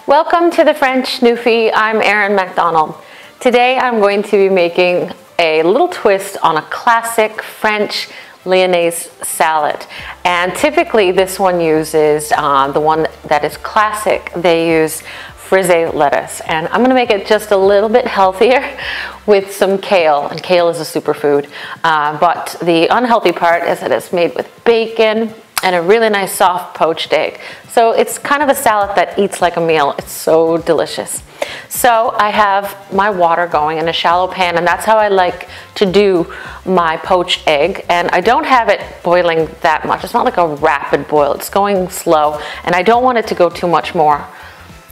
Welcome to the French Newfie. I'm Erin MacDonald. Today I'm going to be making a little twist on a classic French Lyonnaise salad. And typically this one uses, the one that is classic, they use frisee lettuce. And I'm going to make it just a little bit healthier with some kale. And kale is a superfood. But the unhealthy part is that it's made with bacon and a really nice soft poached egg. So it's kind of a salad that eats like a meal. It's so delicious. So I have my water going in a shallow pan, and that's how I like to do my poached egg. And I don't have it boiling that much. It's not like a rapid boil. It's going slow, and I don't want it to go too much more.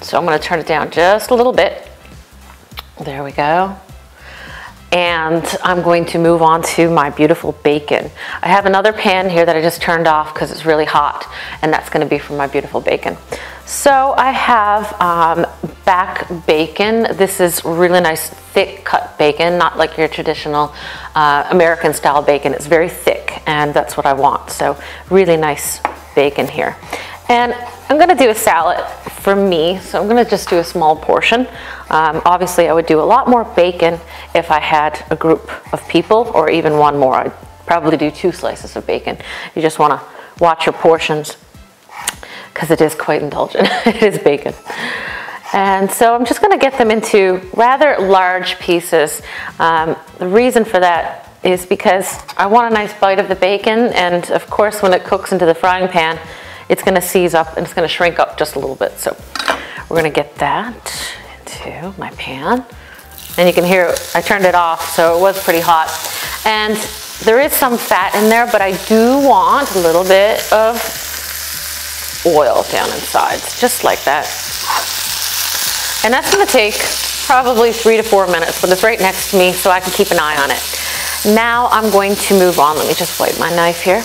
So I'm going to turn it down just a little bit. There we go. And I'm going to move on to my beautiful bacon. I have another pan here that I just turned off because it's really hot, and that's going to be for my beautiful bacon. So I have back bacon. This is really nice thick cut bacon, not like your traditional American style bacon. It's very thick, and that's what I want. So really nice bacon here. And I'm going to do a salad for me, so I'm going to just do a small portion. Obviously, I would do a lot more bacon if I had a group of people, or even one more. I'd probably do 2 slices of bacon. You just want to watch your portions because it is quite indulgent. It is bacon. And so I'm just going to get them into rather large pieces. The reason for that is because I want a nice bite of the bacon, and of course when it cooks into the frying pan, it's going to seize up and it's going to shrink up just a little bit. So we're going to get that into my pan. And you can hear I turned it off, so it was pretty hot. And there is some fat in there, but I do want a little bit of oil down inside, just like that. And that's going to take probably 3 to 4 minutes, but it's right next to me so I can keep an eye on it. Now I'm going to move on. Let me just wipe my knife here.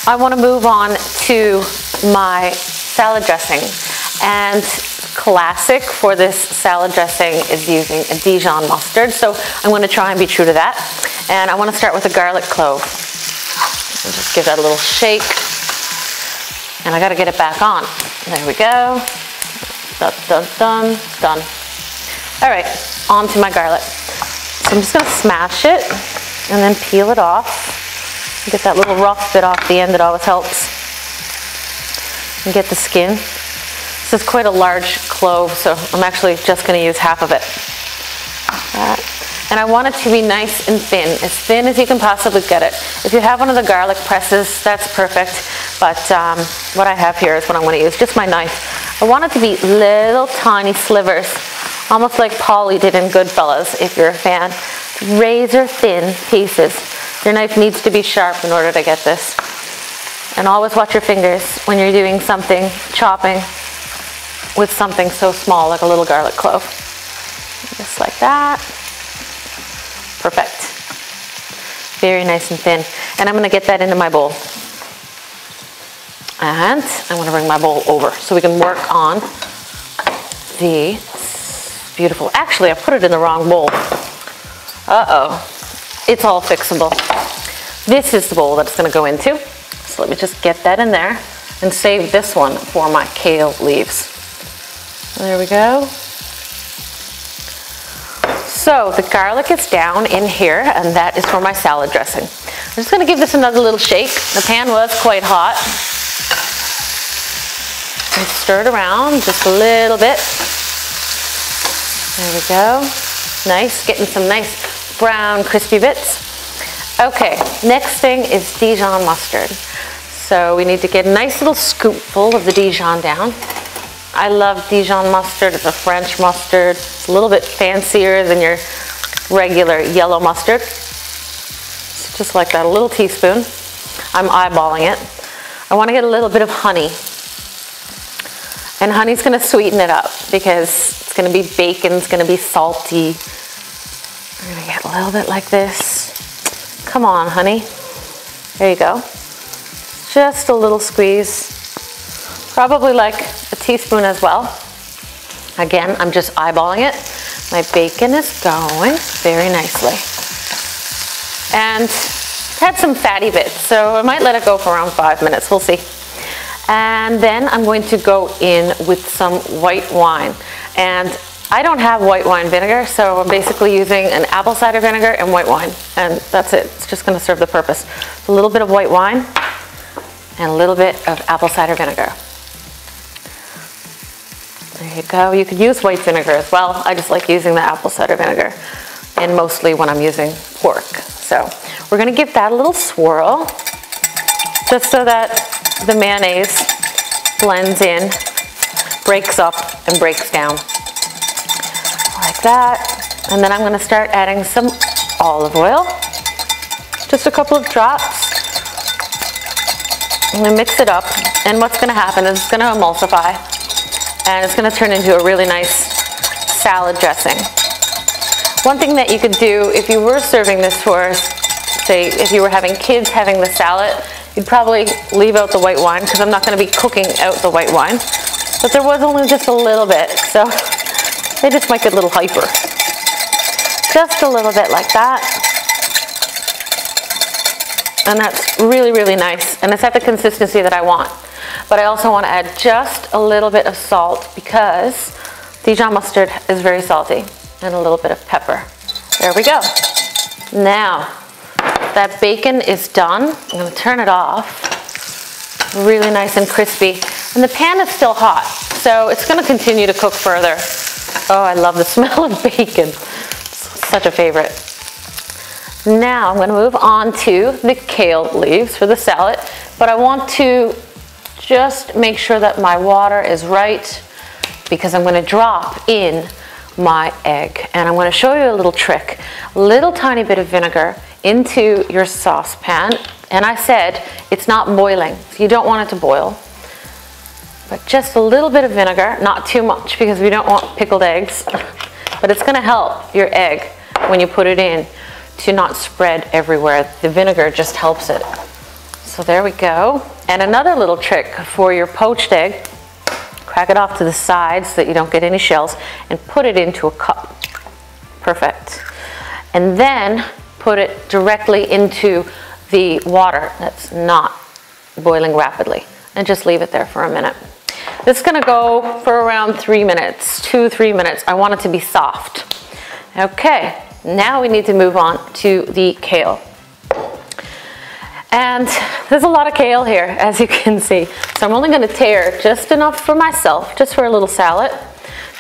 I want to move on to my salad dressing, and classic for this salad dressing is using a Dijon mustard, so I'm going to try and be true to that. And I want to start with a garlic clove and just give that a little shake, and I got to get it back on. There we go. Dun, dun, dun, done. All right, on to my garlic. So I'm just going to smash it and then peel it off. Get that little rough bit off the end, that always helps. And get the skin. This is quite a large clove, so I'm actually just going to use half of it. And I want it to be nice and thin as you can possibly get it. If you have one of the garlic presses, that's perfect. But what I have here is what I'm going to use, just my knife. I want it to be little tiny slivers, almost like Polly did in Goodfellas, if you're a fan. Razor thin pieces. Your knife needs to be sharp in order to get this. And always watch your fingers when you're doing something, chopping with something so small like a little garlic clove. Just like that. Perfect. Very nice and thin. And I'm going to get that into my bowl. And I'm going to bring my bowl over so we can work on the beautiful. Actually, I put it in the wrong bowl. Uh-oh. It's all fixable. This is the bowl that it's going to go into. So let me just get that in there and save this one for my kale leaves. There we go. So the garlic is down in here, and that is for my salad dressing. I'm just going to give this another little shake. The pan was quite hot. And stir it around just a little bit. There we go. Nice, getting some nice brown crispy bits. Okay, next thing is Dijon mustard. So we need to get a nice little scoopful of the Dijon down. I love Dijon mustard. It's a French mustard. It's a little bit fancier than your regular yellow mustard. So just like that, a little teaspoon. I'm eyeballing it. I want to get a little bit of honey. And honey's going to sweeten it up because it's going to be bacon, it's going to be salty. We're going to get a little bit like this. Come on, honey. There you go. Just a little squeeze. Probably like a teaspoon as well. Again, I'm just eyeballing it. My bacon is going very nicely. And it had some fatty bits, so I might let it go for around 5 minutes. We'll see. And then I'm going to go in with some white wine. And I don't have white wine vinegar, so I'm basically using an apple cider vinegar and white wine. And that's it. It's just going to serve the purpose. A little bit of white wine and a little bit of apple cider vinegar. There you go. You could use white vinegar as well. I just like using the apple cider vinegar, and mostly when I'm using pork. So we're going to give that a little swirl, just so that the mayonnaise blends in, breaks up, and breaks down. Like that. And then I'm going to start adding some olive oil, just a couple of drops. I'm going to mix it up, and what's going to happen is it's going to emulsify, and it's going to turn into a really nice salad dressing. One thing that you could do if you were serving this for, say, if you were having kids having the salad, you'd probably leave out the white wine, because I'm not going to be cooking out the white wine. But there was only just a little bit, so they just might get a little hyper. Just a little bit like that. And that's really, really nice. And it's at the consistency that I want. But I also want to add just a little bit of salt, because Dijon mustard is very salty, and a little bit of pepper. There we go. Now, that bacon is done. I'm going to turn it off. Really nice and crispy. And the pan is still hot, so it's going to continue to cook further. Oh, I love the smell of bacon. It's such a favorite. Now I'm going to move on to the kale leaves for the salad, but I want to just make sure that my water is right, because I'm going to drop in my egg. And I'm going to show you a little trick. A little tiny bit of vinegar into your saucepan. And I said it's not boiling, so you don't want it to boil. But just a little bit of vinegar, not too much, because we don't want pickled eggs. But it's going to help your egg when you put it in to not spread everywhere. The vinegar just helps it. So there we go. And another little trick for your poached egg, crack it off to the sides so that you don't get any shells, and put it into a cup. Perfect. And then put it directly into the water that's not boiling rapidly, and just leave it there for a minute. This is going to go for around 3 minutes, 2-3 minutes. I want it to be soft. Okay, now we need to move on to the kale. And there's a lot of kale here, as you can see. So I'm only going to tear just enough for myself, just for a little salad.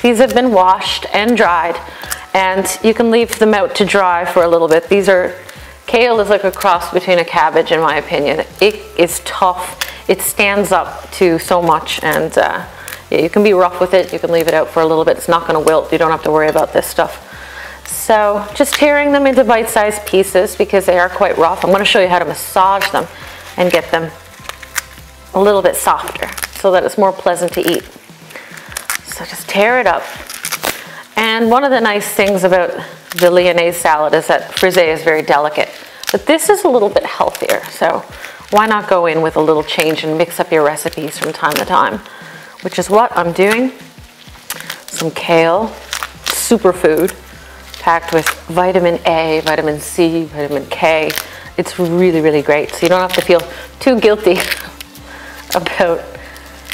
These have been washed and dried, and you can leave them out to dry for a little bit. Kale is like a cross between a cabbage, in my opinion. It is tough. It stands up to so much, and yeah, you can be rough with it. You can leave it out for a little bit. It's not going to wilt. You don't have to worry about this stuff. So just tearing them into bite-sized pieces, because they are quite rough. I'm going to show you how to massage them and get them a little bit softer so that it's more pleasant to eat. So just tear it up. And one of the nice things about the Lyonnaise salad is that frisée is very delicate. But this is a little bit healthier, so why not go in with a little change and mix up your recipes from time to time, which is what I'm doing. Some kale, superfood, packed with vitamin A, vitamin C, vitamin K. It's really, really great. So you don't have to feel too guilty about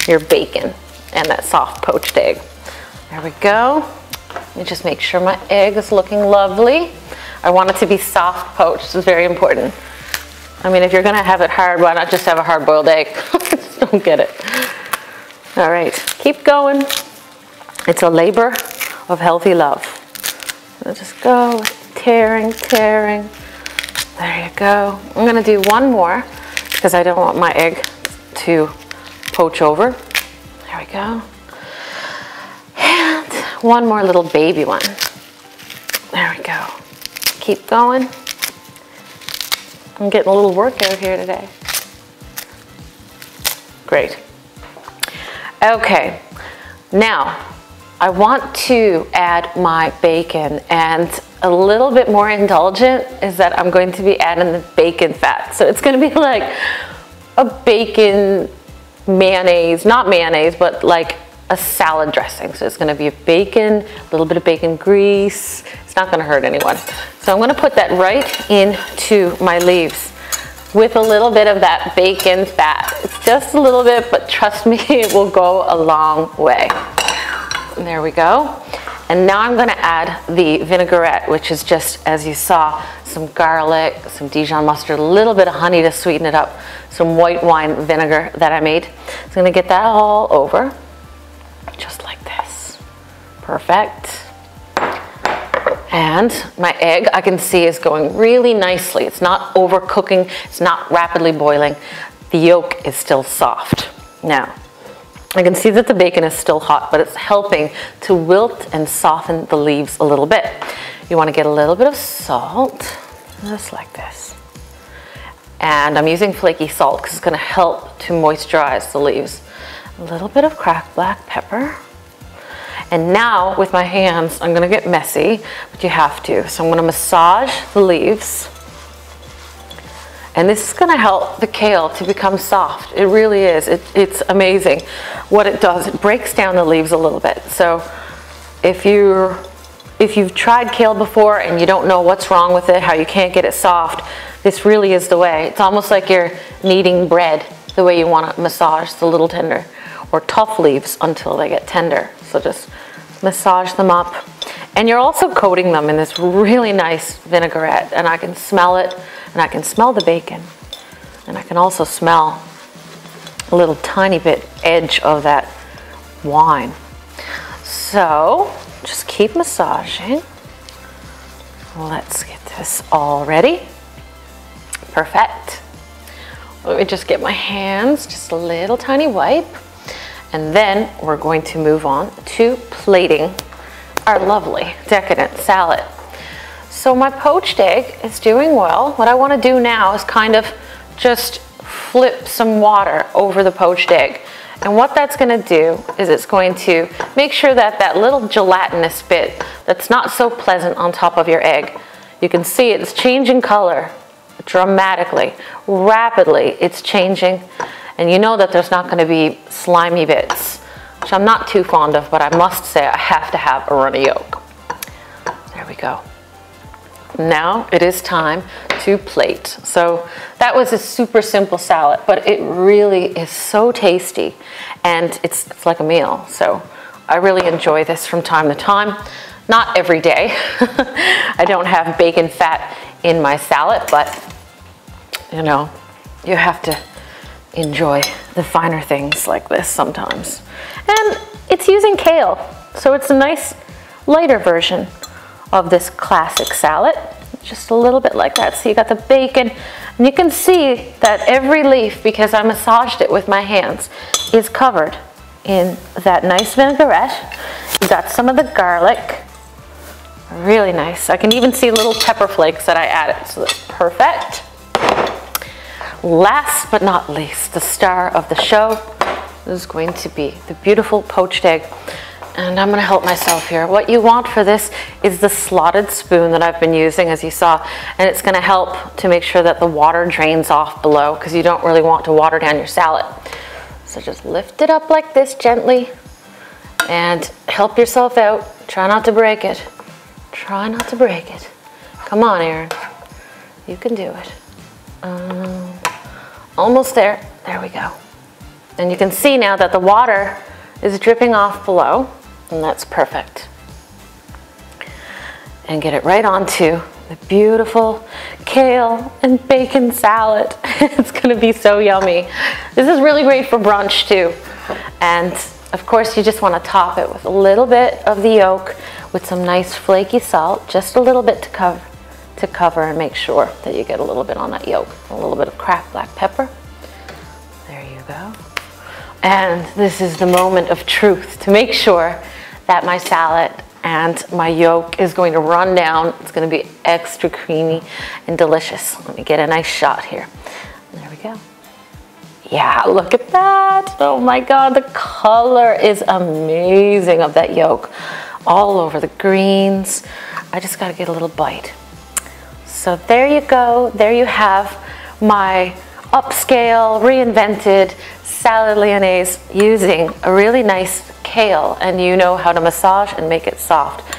your bacon and that soft poached egg. There we go. Let me just make sure my egg is looking lovely. I want it to be soft poached. It's very important. I mean, if you're gonna have it hard, why not just have a hard-boiled egg? Just don't get it. All right, keep going. It's a labor of healthy love. So just go tearing. There you go. I'm gonna do one more because I don't want my egg to poach over. There we go. And one more little baby one. There we go. Keep going. I'm getting a little workout here today. Great. Okay, now I want to add my bacon, and a little bit more indulgent is that I'm going to be adding the bacon fat. So it's going to be like a bacon mayonnaise, not mayonnaise, but like a salad dressing. So it's going to be bacon, a little bit of bacon grease. It's not going to hurt anyone. So I'm going to put that right into my leaves with a little bit of that bacon fat. It's just a little bit, but trust me, it will go a long way. And there we go. And now I'm going to add the vinaigrette, which is just, as you saw, some garlic, some Dijon mustard, a little bit of honey to sweeten it up, some white wine vinegar that I made. So I'm going to get that all over, just like this. Perfect. And my egg, I can see, is going really nicely. It's not overcooking, it's not rapidly boiling. The yolk is still soft. Now, I can see that the bacon is still hot, but it's helping to wilt and soften the leaves a little bit. You want to get a little bit of salt, just like this. And I'm using flaky salt because it's going to help to moisturize the leaves. A little bit of cracked black pepper. And now with my hands, I'm going to get messy, but you have to. So I'm going to massage the leaves. And this is going to help the kale to become soft. It really is. It's amazing what it does. It breaks down the leaves a little bit. So if you've tried kale before and you don't know what's wrong with it, how you can't get it soft, this really is the way. It's almost like you're kneading bread, the way you want to massage the little tender or tough leaves until they get tender. So just massage them up. And you're also coating them in this really nice vinaigrette, and I can smell it, and I can smell the bacon, and I can also smell a little tiny bit edge of that wine. So just keep massaging. Let's get this all ready. Perfect. Let me just get my hands, just a little tiny wipe, and then we're going to move on to plating our lovely decadent salad. So my poached egg is doing well. What I want to do now is kind of just flip some water over the poached egg. And what that's going to do is it's going to make sure that that little gelatinous bit that's not so pleasant on top of your egg, you can see it's changing color dramatically, rapidly. It's changing, and you know that there's not going to be slimy bits, which I'm not too fond of, but I must say I have to have a runny yolk. There we go. Now it is time to plate. So that was a super simple salad, but it really is so tasty, and it's like a meal. So I really enjoy this from time to time. Not every day. I don't have bacon fat in my salad, but you know, you have to enjoy the finer things like this sometimes. And it's using kale, so it's a nice lighter version of this classic salad. Just a little bit like that. So you got the bacon, and you can see that every leaf, because I massaged it with my hands, is covered in that nice vinaigrette. You got some of the garlic, really nice. I can even see little pepper flakes that I added, so that's perfect. Last but not least, the star of the show is going to be the beautiful poached egg. And I'm going to help myself here. What you want for this is the slotted spoon that I've been using, as you saw, and it's going to help to make sure that the water drains off below, because you don't really want to water down your salad. So just lift it up like this gently and help yourself out. Try not to break it. Try not to break it. Come on, Erin. You can do it. Almost there. There we go. And you can see now that the water is dripping off below, and that's perfect. And get it right onto the beautiful kale and bacon salad. It's going to be so yummy. This is really great for brunch too. And of course you just want to top it with a little bit of the yolk with some nice flaky salt, just a little bit to cover and make sure that you get a little bit on that yolk. A little bit of cracked black pepper. There you go. And this is the moment of truth to make sure that my salad and my yolk is going to run down. It's going to be extra creamy and delicious. Let me get a nice shot here. There we go. Yeah, look at that. Oh my God, the color is amazing of that yolk. All over the greens. I just got to get a little bite. So there you go. There you have my upscale, reinvented salad lyonnaise using a really nice kale, and you know how to massage and make it soft.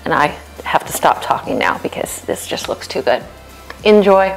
And I have to stop talking now because this just looks too good. Enjoy.